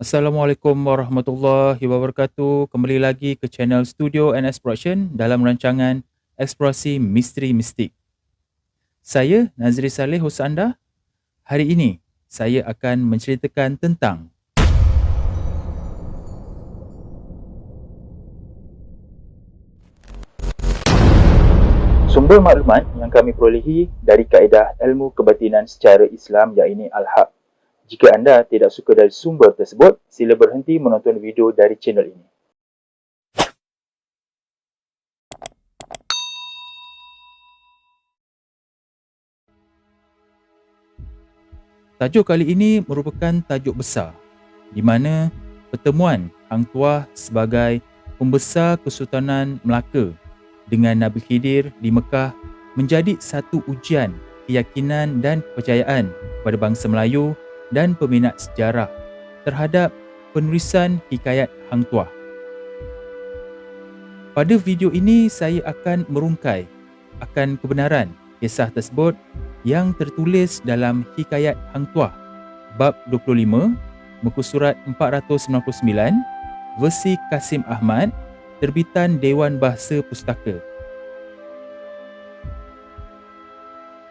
Assalamualaikum warahmatullahi wabarakatuh. Kembali lagi ke channel Studio NS Production dalam rancangan Eksplorasi Misteri Mistik. Saya Nazri Saleh hos anda. Hari ini saya akan menceritakan tentang sumber maklumat yang kami perolehi dari kaedah ilmu kebatinan secara Islam iaitu Al-Haq. Jika anda tidak suka dari sumber tersebut, sila berhenti menonton video dari channel ini. Tajuk kali ini merupakan tajuk besar di mana pertemuan Hang Tuah sebagai pembesar Kesultanan Melaka dengan Nabi Khidir di Mekah menjadi satu ujian keyakinan dan kepercayaan kepada bangsa Melayu dan peminat sejarah terhadap penulisan hikayat Hang Tuah. Pada video ini saya akan merungkai akan kebenaran kisah tersebut yang tertulis dalam hikayat Hang Tuah bab 25 muka surat 499 versi Kasim Ahmad terbitan Dewan Bahasa Pustaka.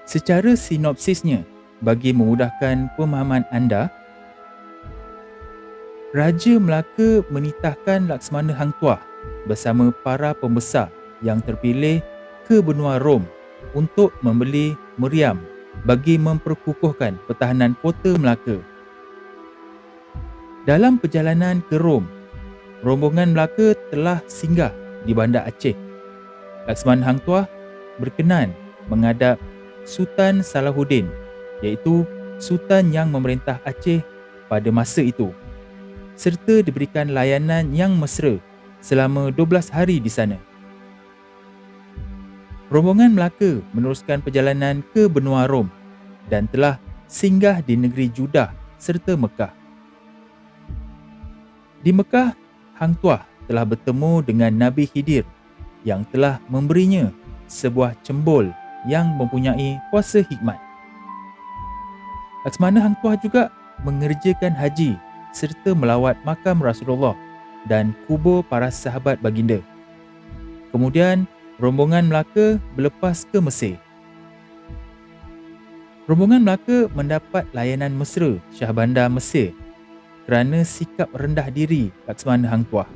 Secara sinopsisnya bagi memudahkan pemahaman anda, Raja Melaka menitahkan Laksmana Hang Tuah bersama para pembesar yang terpilih ke benua Rom untuk membeli meriam bagi memperkukuhkan pertahanan kota Melaka. Dalam perjalanan ke Rom, rombongan Melaka telah singgah di Bandar Aceh. Laksmana Hang Tuah berkenan menghadap Sultan Salahuddin, iaitu Sultan yang memerintah Aceh pada masa itu, serta diberikan layanan yang mesra selama 12 hari di sana. Rombongan Melaka meneruskan perjalanan ke benua Rom dan telah singgah di negeri Judah serta Mekah. Di Mekah, Hang Tuah telah bertemu dengan Nabi Khidir yang telah memberinya sebuah cembol yang mempunyai kuasa hikmat. Laksmana Hang Tuah juga mengerjakan haji serta melawat makam Rasulullah dan kubur para sahabat baginda. Kemudian, rombongan Melaka berlepas ke Mesir. Rombongan Melaka mendapat layanan mesra Syah Bandar Mesir kerana sikap rendah diri Laksmana Hang Tuah.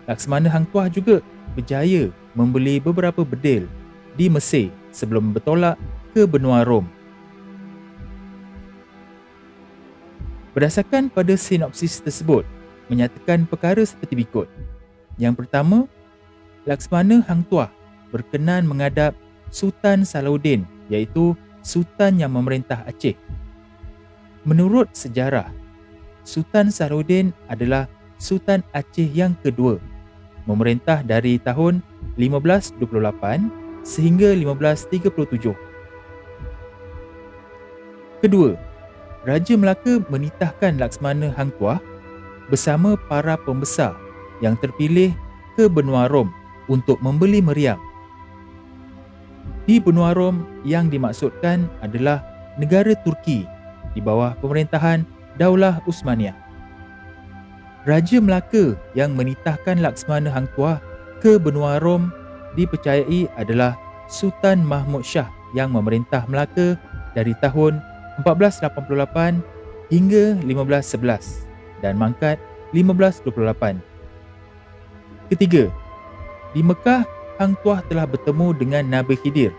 Laksmana Hang Tuah juga berjaya membeli beberapa bedil di Mesir sebelum bertolak ke benua Rom. Berdasarkan pada sinopsis tersebut, menyatakan perkara seperti berikut. Yang pertama, Laksmana Hang Tuah berkenan menghadap Sultan Salahuddin, iaitu Sultan yang memerintah Aceh. Menurut sejarah, Sultan Salahuddin adalah Sultan Aceh yang kedua, memerintah dari tahun 1528 sehingga 1537. Kedua, Raja Melaka menitahkan Laksmana Hang Tuah bersama para pembesar yang terpilih ke benua Rom untuk membeli meriam. Di benua Rom yang dimaksudkan adalah negara Turki di bawah pemerintahan Daulah Uthmaniyah. Raja Melaka yang menitahkan Laksmana Hang Tuah ke benua Rom dipercayai adalah Sultan Mahmud Shah yang memerintah Melaka dari tahun 1488 hingga 1511 dan mangkat 1528. Ketiga, di Mekah, Hang Tuah telah bertemu dengan Nabi Khidir.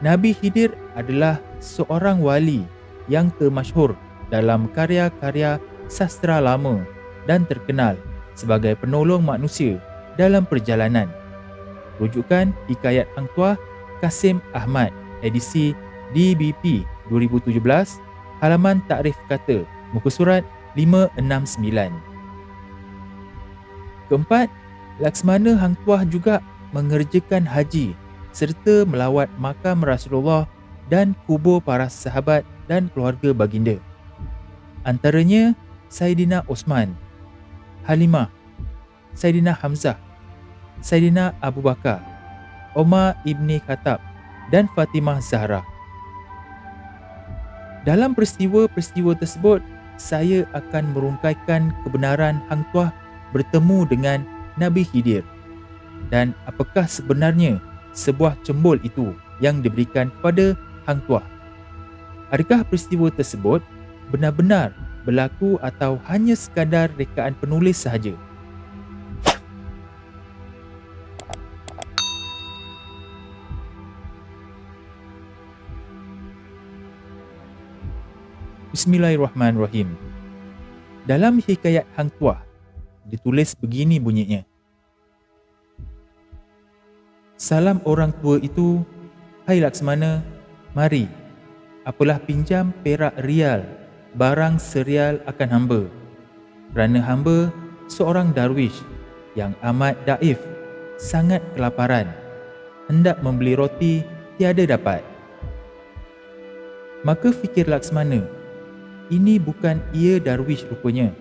Nabi Khidir adalah seorang wali yang termasyhur dalam karya-karya sastra lama dan terkenal sebagai penolong manusia dalam perjalanan. Rujukan Hikayat Hang Tuah Kasim Ahmad, edisi DBP 2017, halaman takrif kata, muka surat 569. Keempat, Laksmana Hang Tuah juga mengerjakan haji serta melawat makam Rasulullah dan kubur para sahabat dan keluarga baginda. Antaranya Saidina Osman, Halimah, Saidina Hamzah, Saidina Abu Bakar, Umar ibni Khattab dan Fatimah Zahra. Dalam peristiwa-peristiwa tersebut, saya akan merungkaikan kebenaran Hang Tuah bertemu dengan Nabi Khidir dan apakah sebenarnya sebuah cembul itu yang diberikan kepada Hang Tuah. Adakah peristiwa tersebut benar-benar berlaku atau hanya sekadar rekaan penulis sahaja? Bismillahirrahmanirrahim. Dalam hikayat Hang Tuah ditulis begini bunyinya. Salam orang tua itu, hai Laksmana, mari, apalah pinjam perak rial, barang serial akan hamba. Kerana hamba seorang darwish yang amat daif, sangat kelaparan, hendak membeli roti tiada dapat. Maka fikir Laksmana, ini bukan ia darwish rupanya.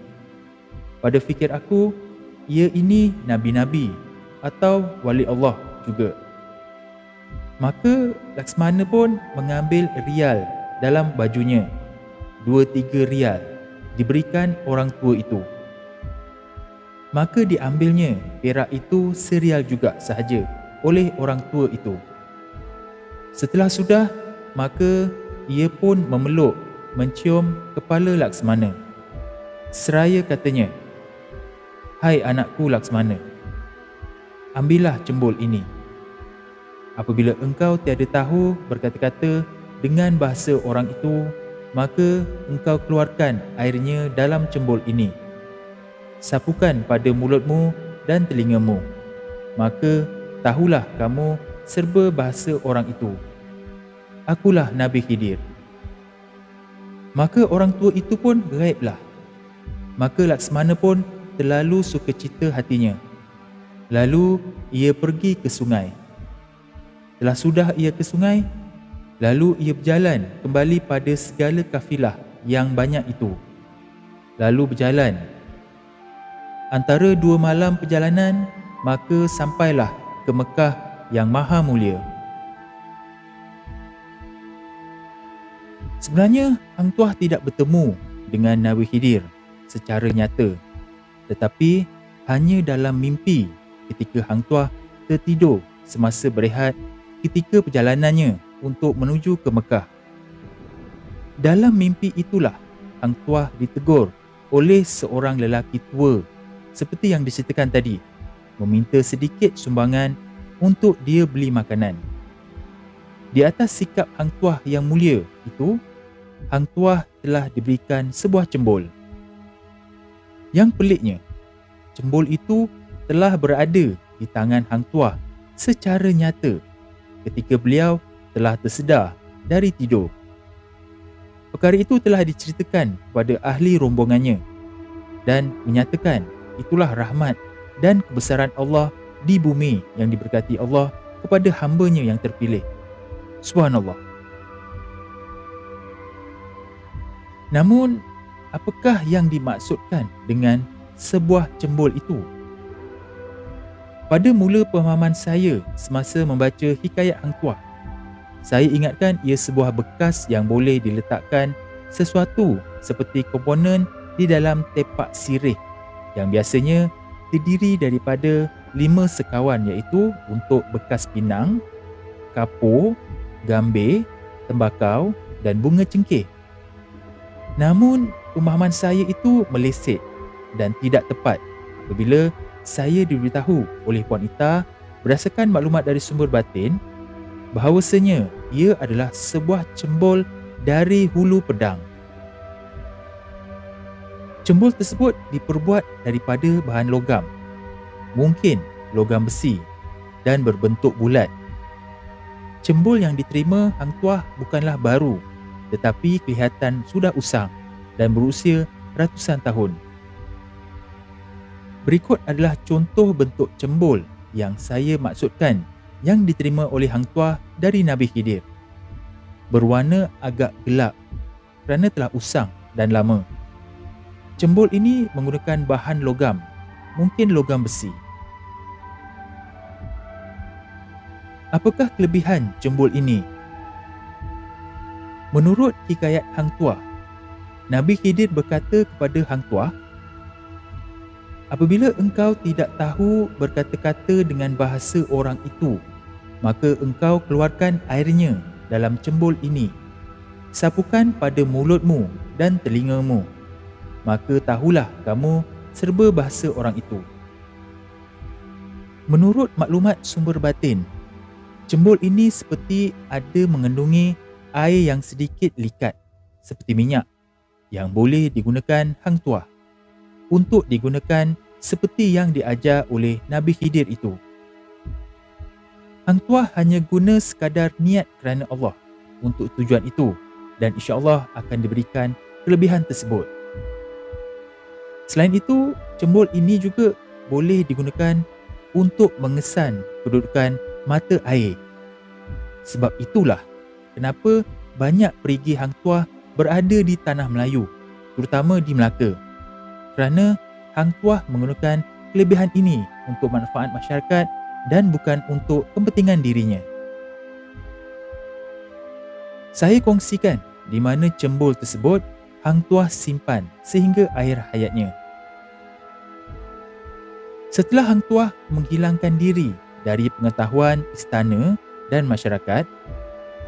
Pada fikir aku, ia ini nabi-nabi atau wali Allah juga. Maka Laksmana pun mengambil rial dalam bajunya, 2-3 rial, diberikan orang tua itu. Maka diambilnya perak itu serial juga sahaja oleh orang tua itu. Setelah sudah, maka ia pun memeluk, mencium kepala Laksmana. Seraya katanya, hai anakku Laksmana, ambillah cembul ini. Apabila engkau tiada tahu berkata-kata dengan bahasa orang itu, maka engkau keluarkan airnya dalam cembul ini. Sapukan pada mulutmu dan telingamu. Maka tahulah kamu serba bahasa orang itu. Akulah Nabi Khidir. Maka orang tua itu pun gaiblah. Maka Laksmana pun terlalu sukacita hatinya. Lalu ia pergi ke sungai. Telah sudah ia ke sungai, lalu ia berjalan kembali pada segala kafilah yang banyak itu. Lalu berjalan. Antara 2 malam perjalanan, maka sampailah ke Mekah yang maha mulia. Sebenarnya, Hang Tuah tidak bertemu dengan Nabi Khidir secara nyata, tetapi hanya dalam mimpi ketika Hang Tuah tertidur semasa berehat ketika perjalanannya untuk menuju ke Mekah. Dalam mimpi itulah Hang Tuah ditegur oleh seorang lelaki tua seperti yang diceritakan tadi, meminta sedikit sumbangan untuk dia beli makanan. Di atas sikap Hang Tuah yang mulia itu, Hang Tuah telah diberikan sebuah cembul. Yang peliknya, cembul itu telah berada di tangan Hang Tuah secara nyata ketika beliau telah tersedar dari tidur. Perkara itu telah diceritakan kepada ahli rombongannya dan menyatakan itulah rahmat dan kebesaran Allah di bumi yang diberkati Allah kepada hamba-Nya yang terpilih. Subhanallah. Namun, apakah yang dimaksudkan dengan sebuah cembul itu? Pada mula pemahaman saya semasa membaca hikayat Hang Tuah, saya ingatkan ia sebuah bekas yang boleh diletakkan sesuatu seperti komponen di dalam tepak sirih yang biasanya terdiri daripada 5 sekawan, iaitu untuk bekas pinang, kapur, gambir, tembakau dan bunga cengkeh. Namun, pemahaman saya itu meleset dan tidak tepat apabila saya diberitahu oleh Puan Ita berdasarkan maklumat dari sumber batin bahawasanya ia adalah sebuah cembul dari hulu pedang. Cembul tersebut diperbuat daripada bahan logam, mungkin logam besi, dan berbentuk bulat. Cembul yang diterima Hang Tuah bukanlah baru, tetapi kelihatan sudah usang dan berusia ratusan tahun. Berikut adalah contoh bentuk cembul yang saya maksudkan yang diterima oleh Hang Tuah dari Nabi Khidir. Berwarna agak gelap kerana telah usang dan lama. Cembul ini menggunakan bahan logam, mungkin logam besi. Apakah kelebihan cembul ini? Menurut hikayat Hang Tuah, Nabi Khidir berkata kepada Hang Tuah, "Apabila engkau tidak tahu berkata-kata dengan bahasa orang itu, maka engkau keluarkan airnya dalam cembul ini. Sapukan pada mulutmu dan telingamu. Maka tahulah kamu serba bahasa orang itu." Menurut maklumat sumber batin, cembul ini seperti ada mengandungi air yang sedikit likat, seperti minyak, yang boleh digunakan Hang Tuah untuk digunakan seperti yang diajar oleh Nabi Khidir itu. Hang Tuah hanya guna sekadar niat kerana Allah untuk tujuan itu, dan insya-Allah akan diberikan kelebihan tersebut. Selain itu, cembul ini juga boleh digunakan untuk mengesan kedudukan mata air. Sebab itulah kenapa banyak perigi Hang Tuah berada di tanah Melayu, terutama di Melaka, kerana Hang Tuah menggunakan kelebihan ini untuk manfaat masyarakat dan bukan untuk kepentingan dirinya. Saya kongsikan di mana cembul tersebut Hang Tuah simpan sehingga akhir hayatnya. Setelah Hang Tuah menghilangkan diri dari pengetahuan istana dan masyarakat,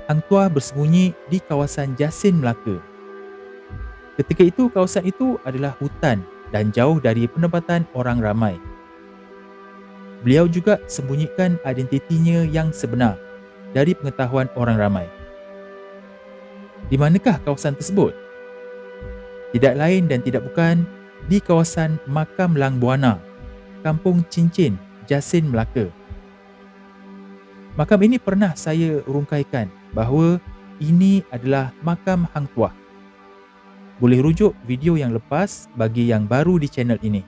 Hang Tuah bersembunyi di kawasan Jasin, Melaka. Ketika itu, kawasan itu adalah hutan dan jauh dari pendapatan orang ramai. Beliau juga sembunyikan identitinya yang sebenar dari pengetahuan orang ramai. Di manakah kawasan tersebut? Tidak lain dan tidak bukan di kawasan Makam Lang Buana, Kampung Cincin, Jasin, Melaka. Makam ini pernah saya rungkaikan bahawa ini adalah makam Hang Tuah. Boleh rujuk video yang lepas bagi yang baru di channel ini.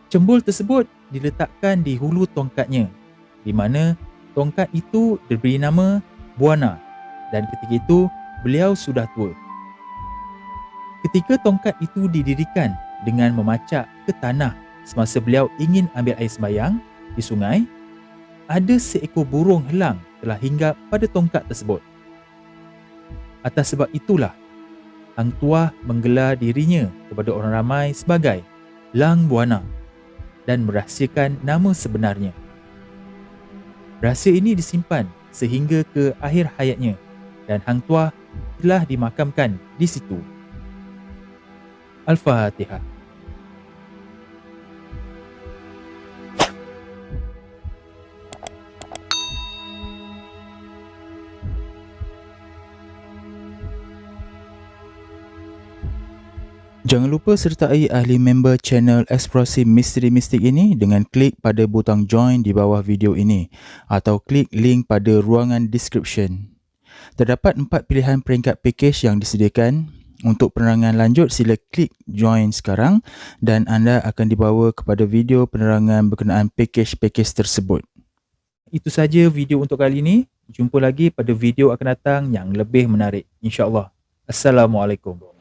Cembul tersebut diletakkan di hulu tongkatnya, di mana tongkat itu diberi nama Buana, dan ketika itu beliau sudah tua. Ketika tongkat itu didirikan dengan memacak ke tanah semasa beliau ingin ambil air sembayang di sungai, ada seekor burung helang telah hinggap pada tongkat tersebut. Atas sebab itulah Hang Tuah menggelar dirinya kepada orang ramai sebagai Lang Buana dan merahsiakan nama sebenarnya. Rahsia ini disimpan sehingga ke akhir hayatnya dan Hang Tuah telah dimakamkan di situ. Al-Fatihah. Jangan lupa sertai ahli member channel Eksplorasi Misteri Mistik ini dengan klik pada butang join di bawah video ini atau klik link pada ruangan description. Terdapat 4 pilihan peringkat package yang disediakan. Untuk penerangan lanjut, sila klik join sekarang dan anda akan dibawa kepada video penerangan berkenaan package-package tersebut. Itu saja video untuk kali ini. Jumpa lagi pada video akan datang yang lebih menarik, insya-Allah. Assalamualaikum.